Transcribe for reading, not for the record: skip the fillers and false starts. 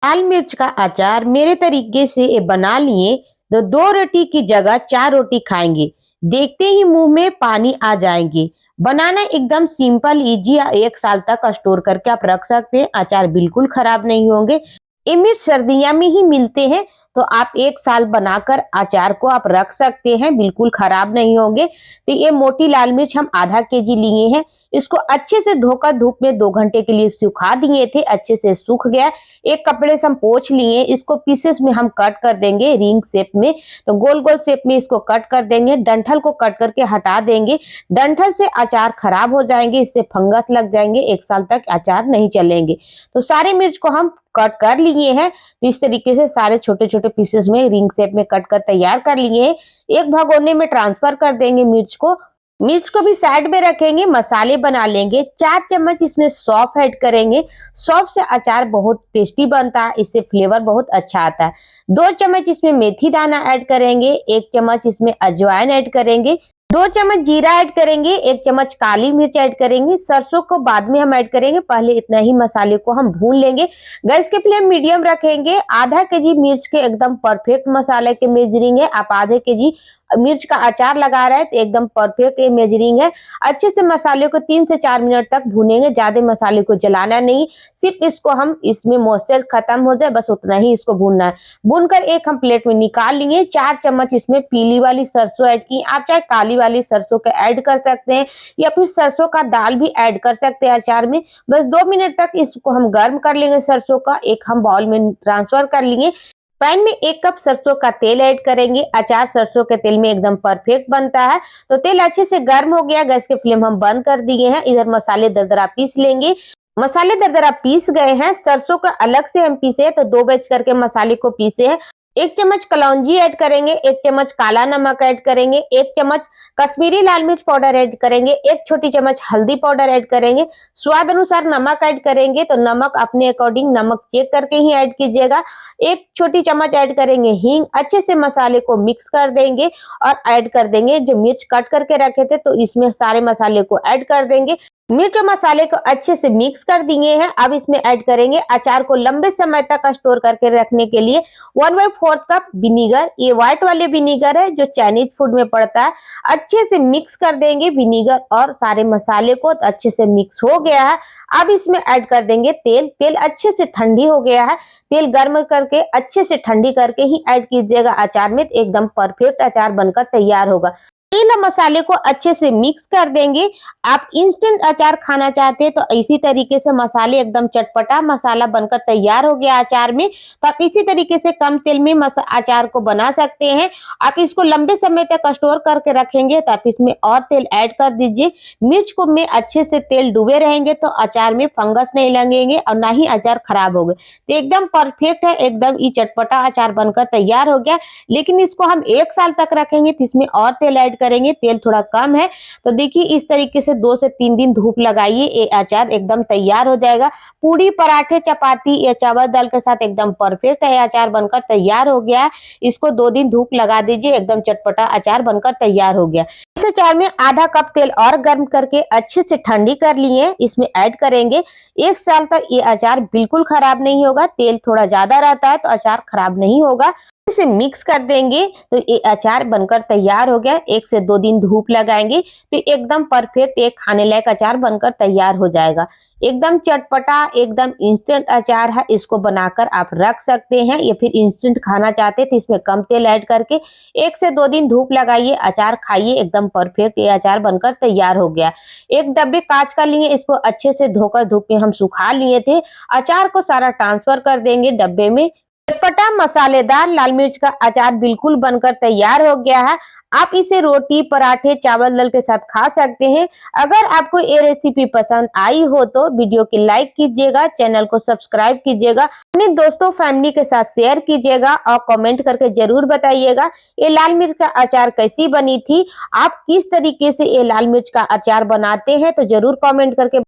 लाल मिर्च का अचार मेरे तरीके से ये बना लिए तो 2 रोटी की जगह 4 रोटी खाएंगे। देखते ही मुंह में पानी आ जाएंगे। बनाना एकदम सिंपल इजी, 1 साल तक स्टोर करके आप रख सकते हैं। अचार बिल्कुल खराब नहीं होंगे। ये मिर्च सर्दियों में ही मिलते हैं, तो आप 1 साल बनाकर अचार को आप रख सकते हैं, बिल्कुल खराब नहीं होंगे। तो ये मोटी लाल मिर्च हम आधा केजी लिए हैं। इसको अच्छे से धोकर धूप में 2 घंटे के लिए सुखा दिए थे, अच्छे से सूख गया। एक कपड़े से हम पोंछ लिए। इसको पीसेस में हम कट कर देंगे रिंग शेप में। तो गोल गोल शेप में इसको कट कर देंगे। डंठल को कट करके हटा देंगे। डंठल से अचार खराब हो जाएंगे, इससे फंगस लग जाएंगे, 1 साल तक अचार नहीं चलेंगे। तो सारे मिर्च को हम कट कर लिए हैं। तो इस तरीके से सारे छोटे छोटे पीसेस में रिंग शेप में कट कर तैयार कर लिए हैं। एक भगोने में ट्रांसफर कर देंगे मिर्च को। मिर्च को भी साइड में रखेंगे। मसाले बना लेंगे। 4 चम्मच इसमें सौंफ ऐड करेंगे। सौंफ से अचार बहुत टेस्टी बनता है, इससे फ्लेवर बहुत अच्छा आता है। 2 चम्मच इसमें मेथी दाना ऐड करेंगे। 1 चम्मच इसमें अजवाइन ऐड करेंगे। 2 चम्मच जीरा ऐड करेंगे। 1 चम्मच काली मिर्च ऐड करेंगे। सरसों को बाद में हम ऐड करेंगे, पहले इतना ही मसाले को हम भून लेंगे। गैस के फ्लेम मीडियम रखेंगे। आधा केजी मिर्च के एकदम परफेक्ट मसाले के मेजरिंग है। आप आधे केजी मिर्च का अचार लगा रहे हैं तो एकदम परफेक्ट ये मेजरिंग है। अच्छे से मसाले को 3 से 4 मिनट तक भूनेंगे। ज्यादा मसाले को जलाना नहीं, सिर्फ इसको हम इसमें मॉइस्चर खत्म हो जाए बस उतना ही इसको भूनना है। भूनकर एक हम प्लेट में निकाल लेंगे। 4 चम्मच इसमें पीली वाली सरसों ऐड की। आप चाहे काली वाली सरसों का ऐड कर सकते हैं या फिर सरसों का दाल भी ऐड कर सकते हैं अचार में। बस 2 मिनट तक इसको हम गर्म कर लेंगे। सरसों का एक हम बाउल में ट्रांसफर कर लेंगे। पैन में 1 कप सरसों का तेल ऐड करेंगे। अचार सरसों के तेल में एकदम परफेक्ट बनता है। तो तेल अच्छे से गर्म हो गया। गैस के फ्लेम हम बंद कर दिए हैं। इधर मसाले दरदरा पीस लेंगे। मसाले दरदरा पीस गए हैं। सरसों का अलग से हम पीसे तो 2 बैच करके मसाले को पीसे हैं। 1 चम्मच कलौंजी ऐड करेंगे। 1 चम्मच काला नमक ऐड करेंगे। 1 चम्मच कश्मीरी लाल मिर्च पाउडर ऐड करेंगे। 1 छोटी चम्मच हल्दी पाउडर ऐड करेंगे। स्वाद अनुसार नमक ऐड करेंगे, तो नमक अपने अकॉर्डिंग नमक चेक करके ही ऐड कीजिएगा। 1 छोटी चम्मच ऐड करेंगे हींग। अच्छे से मसाले को मिक्स कर देंगे और ऐड कर देंगे जो मिर्च कट करके रखे थे, तो इसमें सारे मसाले को ऐड कर देंगे। मिर्च और मसाले को अच्छे से मिक्स कर दिए हैं। अब इसमें ऐड करेंगे अचार को लंबे समय तक स्टोर करके रखने के लिए 1/4 कप विनीगर। ये व्हाइट वाले विनीगर है जो चाइनीज फूड में पड़ता है। अच्छे से मिक्स कर देंगे विनीगर और सारे मसाले को। तो अच्छे से मिक्स हो गया है। अब इसमें ऐड कर देंगे तेल। तेल अच्छे से ठंडी हो गया है। तेल गर्म करके अच्छे से ठंडी करके ही ऐड कीजिएगा अचार में, तो एकदम परफेक्ट अचार बनकर तैयार होगा। तेल और मसाले को अच्छे से मिक्स कर देंगे। आप इंस्टेंट अचार खाना चाहते हैं तो इसी तरीके से मसाले एकदम चटपटा मसाला बनकर तैयार हो गया अचार में। तो आप इसी तरीके से कम तेल में अचार को बना सकते हैं। आप इसको लंबे समय तक स्टोर करके रखेंगे तो आप इसमें और तेल ऐड कर दीजिए। मिर्च को में अच्छे से तेल डूबे रहेंगे तो अचार में फंगस नहीं लगेंगे और ना ही अचार खराब होगा। तो एकदम परफेक्ट है, एकदम ये चटपटा अचार बनकर तैयार हो गया। लेकिन इसको हम 1 साल तक रखेंगे तो इसमें और तेल ऐड करेंगे। तेल थोड़ा कम है, तो देखिए इस तरीके से 2 से 3 दिन धूप लगाइए, ये अचार एकदम तैयार हो जाएगा। पूड़ी पराठे चपाती या चावल दाल के साथ एकदम परफेक्ट है, अचार बनकर तैयार हो गया है। इसको 2 दिन धूप लगा दीजिए, एकदम चटपटा अचार बनकर तैयार हो गया। इस अचार में आधा कप तेल और गर्म करके अच्छे से ठंडी कर लिए, इसमें ऐड करेंगे। 1 साल तक ये अचार बिल्कुल खराब नहीं होगा। तेल थोड़ा ज्यादा रहता है तो अचार खराब नहीं होगा। इसे मिक्स कर देंगे तो ये अचार बनकर तैयार हो गया। 1 से 2 दिन धूप लगाएंगे तो एकदम परफेक्ट एक खाने लायक अचार बनकर तैयार हो जाएगा। एकदम चटपटा, एकदम इंस्टेंट अचार है। इसको बनाकर आप रख सकते हैं या फिर इंस्टेंट खाना चाहते हैं तो इसमें कम तेल ऐड करके 1 से 2 दिन धूप लगाइए, अचार खाइए, एकदम परफेक्ट ये अचार बनकर तैयार हो गया। एक डब्बे कांच का लिए, इसको अच्छे से धोकर धूप में हम सुखा लिए थे। अचार को सारा ट्रांसफर कर देंगे डब्बे में। चटपटा मसालेदार लाल मिर्च का अचार बिल्कुल बनकर तैयार हो गया है। आप इसे रोटी पराठे चावल दाल के साथ खा सकते हैं। अगर आपको ये रेसिपी पसंद आई हो तो वीडियो को लाइक कीजिएगा, चैनल को सब्सक्राइब कीजिएगा, अपने दोस्तों फैमिली के साथ शेयर कीजिएगा और कमेंट करके जरूर बताइएगा ये लाल मिर्च का अचार कैसी बनी थी। आप किस तरीके से ये लाल मिर्च का अचार बनाते हैं तो जरूर कमेंट करके